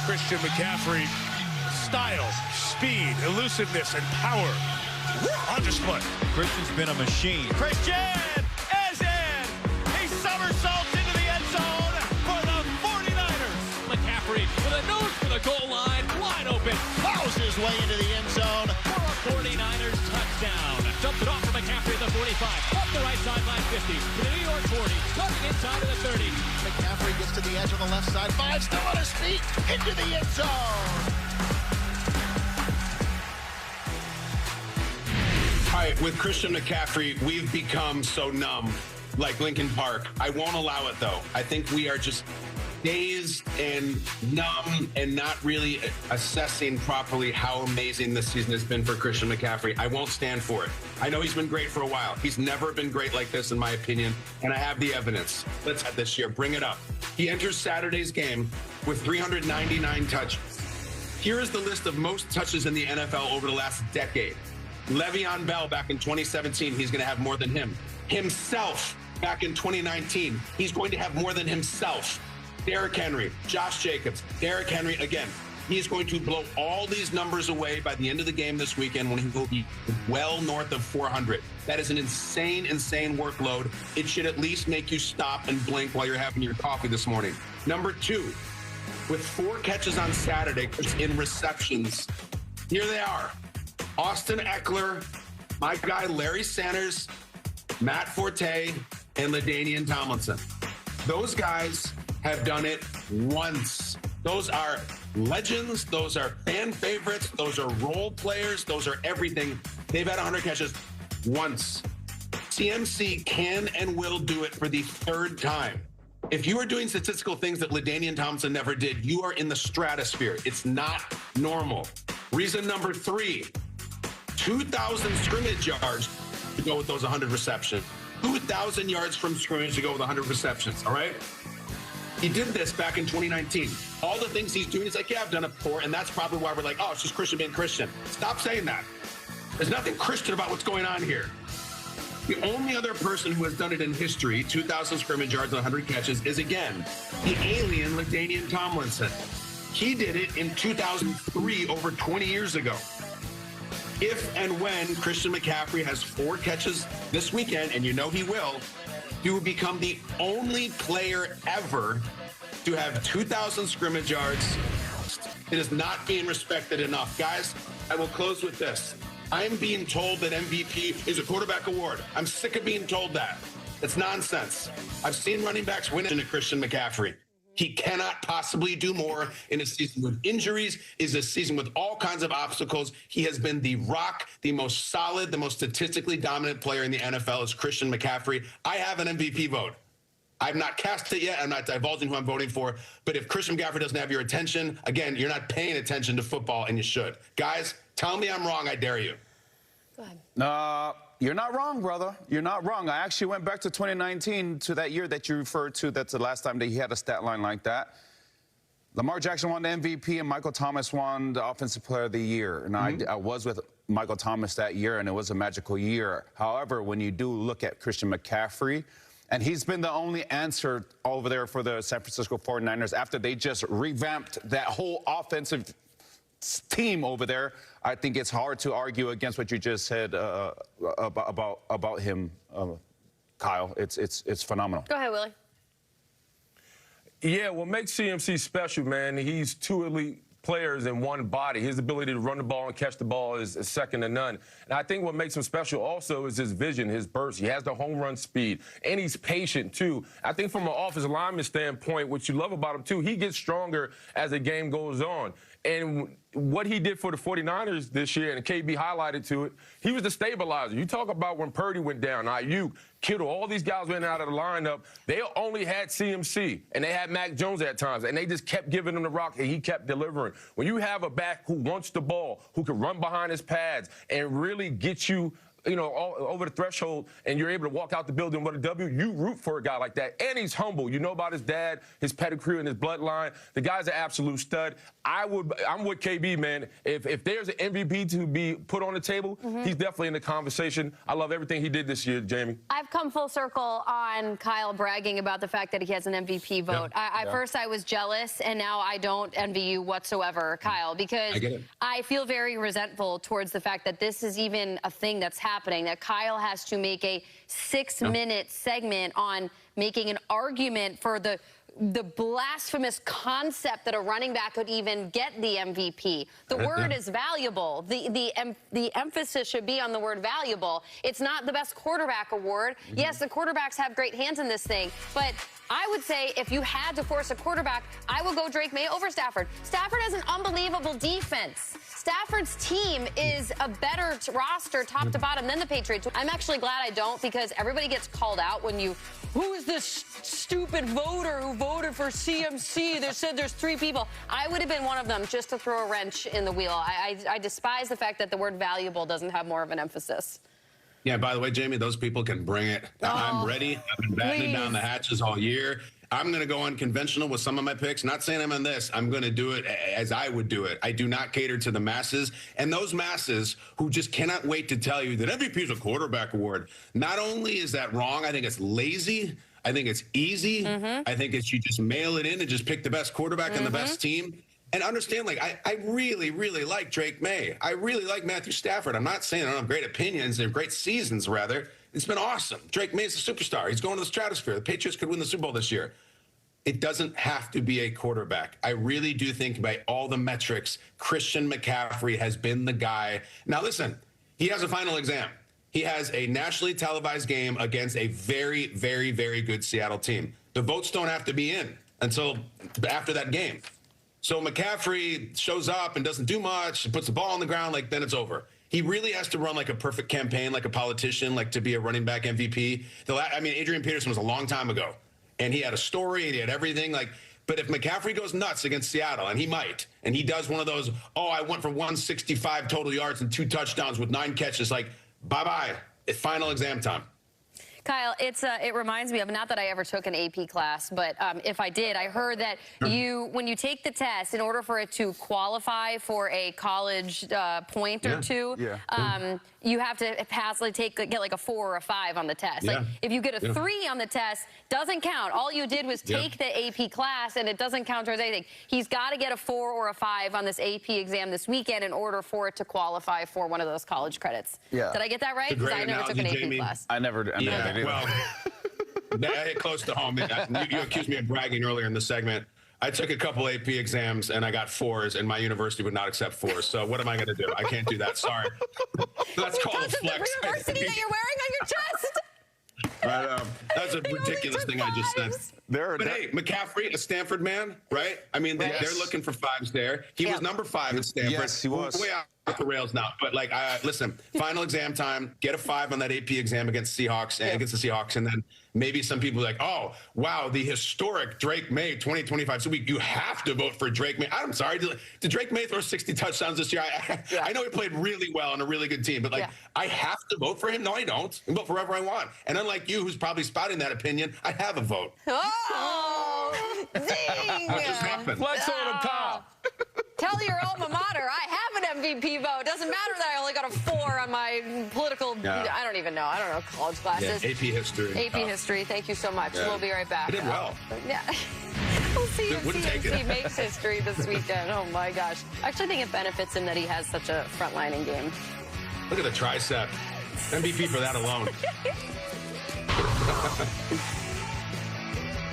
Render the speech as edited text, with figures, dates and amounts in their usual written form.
Christian McCaffrey. Style, speed, elusiveness, and power on display. Christian's been a machine. Christian is in. He somersaults into the end zone for the 49ers. McCaffrey with a nose for the goal line, wide open. Plows his way into the end zone for a 49ers touchdown. Dumped it off for McCaffrey at the 45. Up the right sideline 50. To the New York 40. Cutting inside of the 30. McCaffrey gets to the edge on the left side. 5 still on his feet. Into the end zone. All right, with Christian McCaffrey, we've become so numb, like Lincoln Park. I won't allow it, though. I think we are just dazed and numb and not really assessing properly how amazing this season has been for Christian McCaffrey. I won't stand for it. I know he's been great for a while. He's never been great like this, in my opinion, and I have the evidence. Let's have this year. Bring it up. He enters Saturday's game with 399 touches. Here is the list of most touches in the NFL over the last decade. Le'Veon Bell back in 2017, he's going to have more than him. Himself back in 2019, he's going to have more than himself. Derrick Henry, Josh Jacobs, Derrick Henry again. He's going to blow all these numbers away by the end of the game this weekend when he will be well north of 400. That is an insane, insane workload. It should at least make you stop and blink while you're having your coffee this morning. Number 2, with 4 catches on Saturday in receptions, here they are. Austin Eckler, my guy Larry Sanders, Matt Forte, and LaDainian Tomlinson. Those guys have done it once. Those are legends. Those are fan favorites. Those are role players. Those are everything. They've had 100 catches once. CMC can and will do it for the 3rd time. If you are doing statistical things that LaDainian Tomlinson never did, you are in the stratosphere. It's not normal. Reason number 3. 2,000 scrimmage yards to go with those 100 receptions. 2,000 yards from scrimmage to go with 100 receptions, all right? He did this back in 2019. All the things he's doing, he's like, yeah, I've done it before, and that's probably why we're like, oh, it's just Christian being Christian. Stop saying that. There's nothing Christian about what's going on here. The only other person who has done it in history, 2,000 scrimmage yards and 100 catches, is, again, the alien LaDainian Tomlinson. He did it in 2003, over 20 years ago. If and when Christian McCaffrey has 4 catches this weekend, and you know he will become the only player ever to have 2,000 scrimmage yards. It is not being respected enough. Guys, I will close with this. I am being told that MVP is a quarterback award. I'm sick of being told that. It's nonsense. I've seen running backs win it to Christian McCaffrey. He cannot possibly do more in a season with injuries, is a season with all kinds of obstacles. He has been the rock, the most solid, the most statistically dominant player in the NFL is Christian McCaffrey. I have an MVP vote. I've not cast it yet. I'm not divulging who I'm voting for. But if Christian McCaffrey doesn't have your attention, again, you're not paying attention to football, and you should. Guys, tell me I'm wrong. I dare you. Go ahead. You're not wrong, brother. You're not wrong. I actually went back to 2019, to that year that you referred to. That's the last time that he had a stat line like that. Lamar Jackson won the MVP, and Michael Thomas won the Offensive Player of the Year. And I was with Michael Thomas that year, and it was a magical year. However, when you do look at Christian McCaffrey, and he's been the only answer over there for the San Francisco 49ers after they just revamped that whole offensive team over there, I think it's hard to argue against what you just said about him, Kyle. It's phenomenal. Go ahead, Willie. Yeah, what makes CMC special, man, he's 2 elite players in one body. His ability to run the ball and catch the ball is second to none. And I think what makes him special also is his vision, his burst. He has the home run speed, and he's patient, too. I think from an offensive lineman standpoint, what you love about him, too, he gets stronger as the game goes on. And what he did for the 49ers this year, and KB highlighted to it, he was the stabilizer. You talk about when Purdy went down, Ayuk, Kittle, all these guys went out of the lineup. They only had CMC, and they had Mac Jones at times, and they just kept giving him the rock, and he kept delivering. When you have a back who wants the ball, who can run behind his pads and really get you all over the threshold, and you're able to walk out the building with a W, you root for a guy like that. And he's humble. You know about his dad, his pedigree, and his bloodline. The guy's an absolute stud. I'm with KB, man. If there's an MVP to be put on the table, he's definitely in the conversation. I love everything he did this year, Jamie. I've come full circle on Kyle bragging about the fact that he has an MVP vote. Yep. First, I was jealous, and now I don't envy you whatsoever, Kyle, because I feel very resentful towards the fact that this is even a thing that's happening, that Kyle has to make a 6-minute segment on making an argument for the blasphemous concept that a running back could even get the MVP. The word is valuable. The emphasis should be on the word valuable. It's not the best quarterback award. Yes, the quarterbacks have great hands in this thing, but I would say if you had to force a quarterback, I would go Drake May over Stafford. Stafford has an unbelievable defense. Stafford's team is a better roster top to bottom than the Patriots. I'm actually glad I don't, because everybody gets called out when who's this stupid voter who voted for CMC? They said there's 3 people. I would have been one of them just to throw a wrench in the wheel. I despise the fact that the word valuable doesn't have more of an emphasis. Yeah, by the way, Jamie, those people can bring it. I'm ready. I've been battening down the hatches all year. I'm going to go unconventional with some of my picks. Not saying I'm on this. I'm going to do it as I would do it. I do not cater to the masses. And those masses who just cannot wait to tell you that MVP is a quarterback award. Not only is that wrong, I think it's lazy. I think it's easy. I think it's you just mail it in and just pick the best quarterback and the best team. And understand, like, I really, really like Drake May. I really like Matthew Stafford. I'm not saying I don't have great opinions. They're great seasons, rather. It's been awesome. Drake May is a superstar. He's going to the stratosphere. The Patriots could win the Super Bowl this year. It doesn't have to be a quarterback. I really do think by all the metrics, Christian McCaffrey has been the guy. Now, listen, he has a final exam. He has a nationally televised game against a very, very, very good Seattle team. The votes don't have to be in until after that game. So McCaffrey shows up and doesn't do much, puts the ball on the ground, then it's over. He really has to run like a perfect campaign, like a politician, like to be a running back MVP. Adrian Peterson was a long time ago, and he had a story, and he had everything. But if McCaffrey goes nuts against Seattle, and he might, and he does one of those, I went for 165 total yards and 2 touchdowns with 9 catches, bye-bye. It's final exam time. Kyle, it reminds me of, not that I ever took an AP class, but if I did, I heard that when you take the test, in order for it to qualify for a college point or two, you have to get like a 4 or a 5 on the test. If you get a 3 on the test, doesn't count. All you did was take the AP class, and it doesn't count towards anything. He's got to get a 4 or a 5 on this AP exam this weekend in order for it to qualify for one of those college credits. Did I get that right? Because I never took an AP class. I never did. Well, that hit close to home. You accused me of bragging earlier in the segment. I took a couple AP exams, and I got 4s, and my university would not accept 4s. So what am I going to do? I can't do that. Sorry. That's called a flex. The university that you're wearing on your chest. That's a ridiculous thing I just said. But hey, McCaffrey, a Stanford man, right? I mean, they're looking for 5s there. He was number 5 at Stanford. Yes, he was. Way off the rails now. But listen, final exam time. Get a 5 on that AP exam against the Seahawks, and then maybe some people are like, oh, wow, the historic Drake May 2025. So you have to vote for Drake May. I'm sorry, did Drake May throw 60 touchdowns this year? I know he played really well on a really good team, but I have to vote for him? No, I don't. I can vote for whoever I want. And unlike you, who's probably spouting that opinion, I have a vote. Oh, ding! That just happened. Flex on him, Kyle. Tell your alma mater, I have an MVP vote. Doesn't matter that I only got a 4 on my political, I don't even know. I don't know college classes. AP history. AP history. Thank you so much. We'll be right back. You did well. We'll see if CMC makes history this weekend. Oh, my gosh. I actually think it benefits him that he has such a frontlining game. Look at the tricep. MVP for that alone.